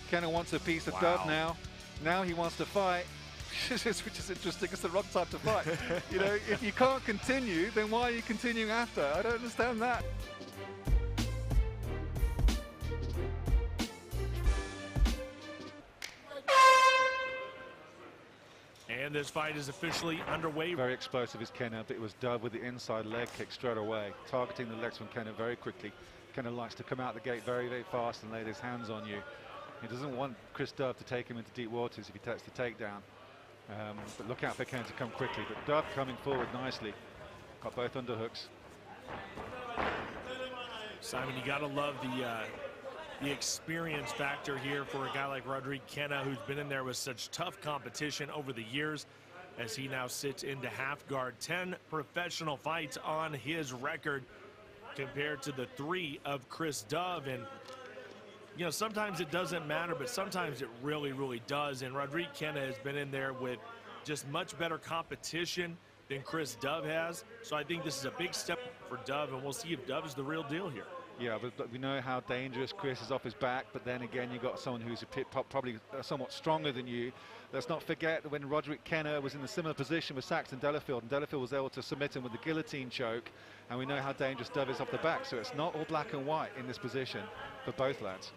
Kenna wants a piece of Dove now. Now he wants to fight, which is interesting. It's the wrong time to fight. You know, if you can't continue, then why are you continuing after? I don't understand that. And this fight is officially underway. Very explosive is Kenna, but it was Dove with the inside leg kick straight away, targeting the legs from Kenna very quickly. Kenna likes to come out the gate very, very fast and lay his hands on you. He doesn't want Chris Dove to take him into deep waters if he takes the takedown. But look out for Kenna to come quickly. But Dove coming forward nicely. Got both underhooks. Simon, you gotta love the experience factor here for a guy like Rodrigue Kenna, who's been in there with such tough competition over the years, as he now sits into half guard. 10 professional fights on his record compared to the 3 of Chris Dove. And you know, sometimes it doesn't matter, but sometimes it really, really does. And Rodrigue Kenna has been in there with just much better competition than Chris Dove has. So I think this is a big step for Dove, and we'll see if Dove is the real deal here. Yeah, but we know how dangerous Chris is off his back, but then again, you've got someone who's probably somewhat stronger than you. Let's not forget that when Rodrigue Kenna was in a similar position with Saxon Delafield, and Delafield was able to submit him with the guillotine choke, and we know how dangerous Dove is off the back, so it's not all black and white in this position for both lads.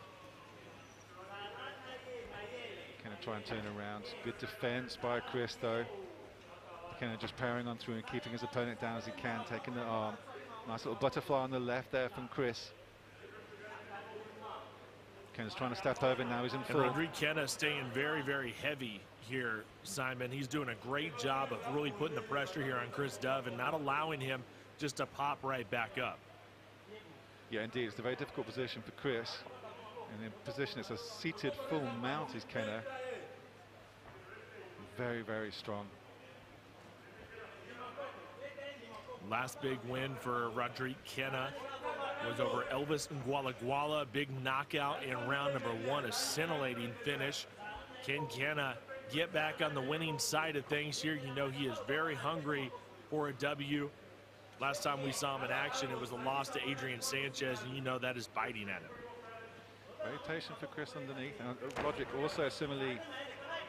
Kenna try and turn around. Good defense by Chris, though. Kenna just powering on through and keeping his opponent down as he can, taking the arm. Nice little butterfly on the left there from Chris. Kenna's trying to step over, now he's in full. And Rodrigue Kenna staying very, very heavy here, Simon. He's doing a great job of really putting the pressure here on Chris Dove and not allowing him just to pop right back up. Yeah, indeed, it's a very difficult position for Chris. And in position, it's a seated full mount is Kenna. Very, very strong. Last big win for Rodrigue Kenna was over Elvis Ngualaguala. Big knockout in round number 1, a scintillating finish. Can Kenna get back on the winning side of things here? You know he is very hungry for a W. Last time we saw him in action, it was a loss to Adrian Sanchez, and you know that is biting at him. Very patient for Chris underneath. And Rodrigue also similarly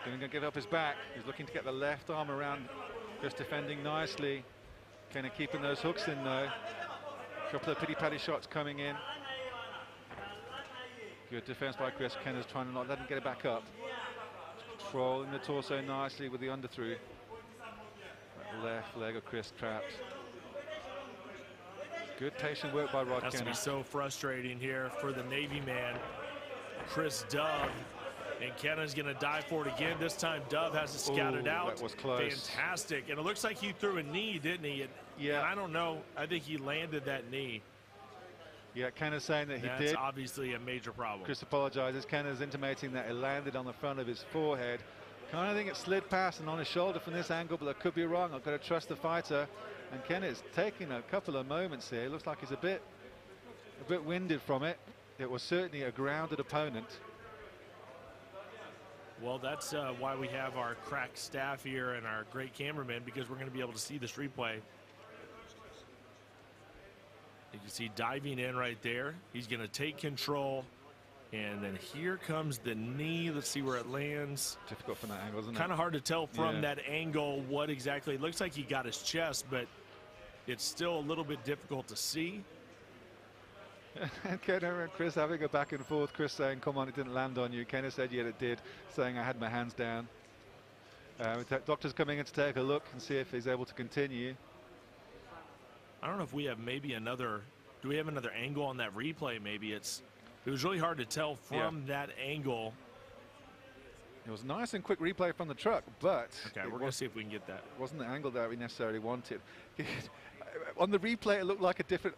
going to give up his back. He's looking to get the left arm around Chris, defending nicely. Kenna keeping those hooks in though. A couple of pity-patty shots coming in. Good defense by Chris. Kenna's trying to not let him get it back up. Controlling the torso nicely with the under-through. That left leg of Chris trapped. Good patient work by Rod Kenna. Has to be so frustrating here for the Navy man, Chris Dove. And Kenna's going to dive for it again. This time Dove has to scout it out. That was close. Fantastic. And it looks like he threw a knee, didn't he? Yeah. And I don't know. I think he landed that knee. Yeah, Kenna's saying that he did. That's obviously a major problem. Chris apologizes. Kenna's intimating that it landed on the front of his forehead. Kind of think it slid past and on his shoulder from this angle, but I could be wrong. I've got to trust the fighter. And Kenna is taking a couple of moments here. Looks like he's a bit winded from it. It was certainly a grounded opponent. Well, that's why we have our crack staff here and our great cameramen, because we're going to be able to see this replay. You can see diving in right there. He's going to take control. And then here comes the knee. Let's see where it lands. Difficult from that angle, isn't it? Kind of hard to tell from that angle what exactly. It looks like he got his chest, but it's still a little bit difficult to see. And Kenna and Chris having a back and forth. Chris saying, come on, it didn't land on you. Kenna said, yeah, it did, saying, I had my hands down. Doctor's coming in to take a look and see if he's able to continue. I don't know if we have maybe another, do we have another angle on that replay? Maybe it was really hard to tell from that angle. It was a nice and quick replay from the truck, but okay, we're going to see if we can get that. It wasn't the angle that we necessarily wanted. On the replay, it looked like a different...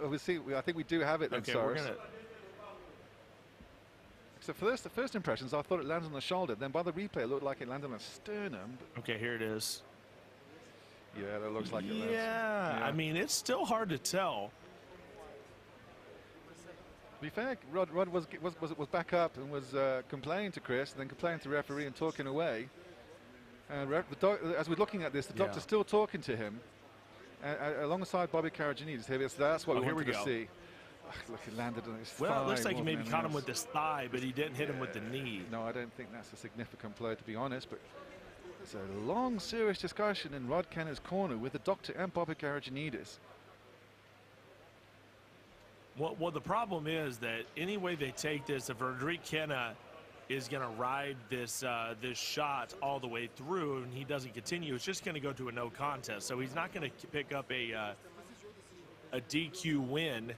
we'll see. I think we do have it then, okay, we're gonna... So for the first impressions, I thought it landed on the shoulder. Then by the replay, it looked like it landed on the sternum. Okay, here it is. Yeah, that looks like it lands. Yeah, I mean, it's still hard to tell. To be fair, Rod was back up and was complaining to Chris, and then complaining to the referee and talking away. As we're looking at this, the doctor's still talking to him, alongside Bobby Karagianidis. That's what we wanted to see. Look, he landed on his thigh. Well, it looks like he more maybe than caught him anything with his thigh, but he didn't hit him with the knee. No, I don't think that's a significant blow, to be honest, but there's a long, serious discussion in Rod Kenna's corner with the doctor and Bobby Karagianidis. Well, the problem is that any way they take this, if Rodrigue Kenna is going to ride this this shot all the way through and he doesn't continue, it's just going to go to a no contest. So he's not going to pick up a DQ win.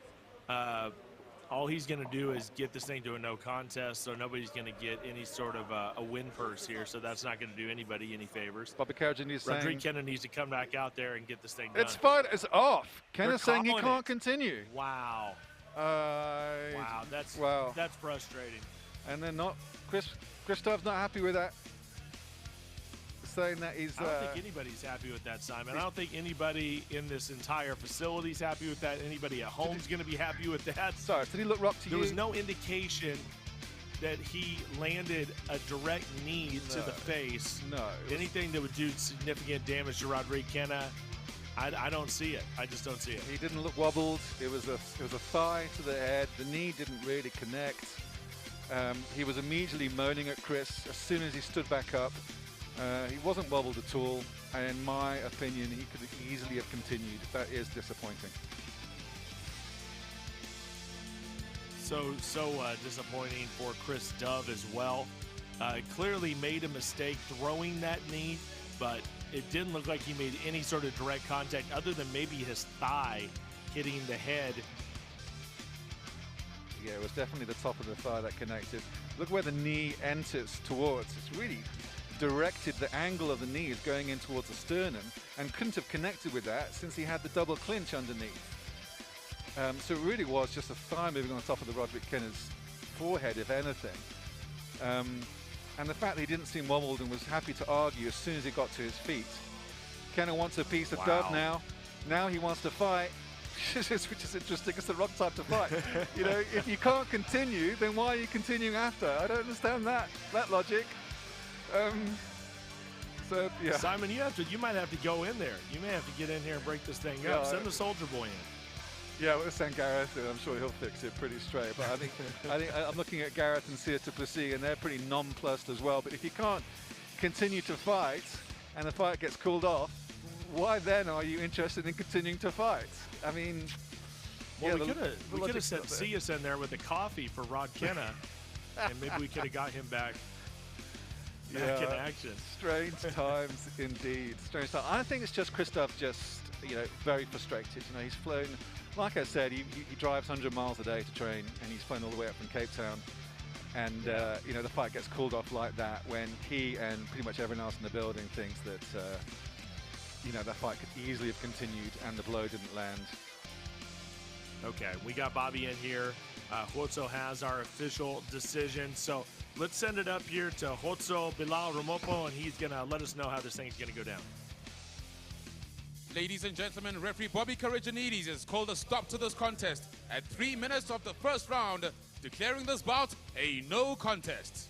All he's going to do is get this thing to a no contest, so nobody's going to get any sort of a win purse here, so that's not going to do anybody any favors. Bobby Karagianidis saying Rodrigue Kenna needs to come back out there and get this thing done. it's fine, it's off. Kenna's saying he calling can't it. continue. Wow. Wow, That's frustrating. And then Christoph's not happy with that, saying that he's. I don't think anybody's happy with that, Simon. I don't think anybody in this entire facility is happy with that. Anybody at home is going to be happy with that. Sorry, did he look rock to you? There was no indication that he landed a direct knee to the face. No. Anything that would do significant damage to Rodrigue Kenna, I don't see it. I just don't see it. He didn't look wobbled. It was a thigh to the head. The knee didn't really connect. He was immediately moaning at Chris as soon as he stood back up. He wasn't wobbled at all, and in my opinion, he could easily have continued. That is disappointing. So disappointing for Chris Dove as well. Clearly made a mistake throwing that knee, but it didn't look like he made any sort of direct contact other than maybe his thigh hitting the head. Yeah, it was definitely the top of the thigh that connected. Look where the knee enters towards. It's really directed, the angle of the knee is going in towards the sternum, and couldn't have connected with that since he had the double clinch underneath. So it really was just a thigh moving on top of the Rodrigue Kenna's forehead, if anything. And the fact that he didn't seem wobbled and was happy to argue as soon as he got to his feet. Kenna wants a piece of Dove now. Now he wants to fight, which is interesting. It's the wrong time to fight. You know, if you can't continue, then why are you continuing after? I don't understand that logic. So yeah, Simon, you might have to go in there. You may have to get in here and break this thing up. Send the Soldier Boy in. Yeah, we'll send Gareth in. I'm sure he'll fix it pretty straight. But I think I'm looking at Gareth and Sia Duplessis, and they're pretty nonplussed as well. But if you can't continue to fight, and the fight gets called off, why then are you interested in continuing to fight? I mean, well, we could have sent Sias in there with a coffee for Rod Kenna, and maybe we could have got him back in action. Strange times indeed. Strange times. I think it's just Christoph just, very frustrated. He's flown, like I said, he drives 100 miles a day to train, and he's flown all the way up from Cape Town. And, the fight gets called off like that when he and pretty much everyone else in the building thinks that, that fight could easily have continued and the blow didn't land. Okay, we got Bobby in here. Hotso has our official decision. So let's send it up here to Hotso Bilal Ramopo, and he's going to let us know how this thing's going to go down. Ladies and gentlemen, referee Bobby Karagianidis has called a stop to this contest at 3 minutes of the first round, declaring this bout a no contest.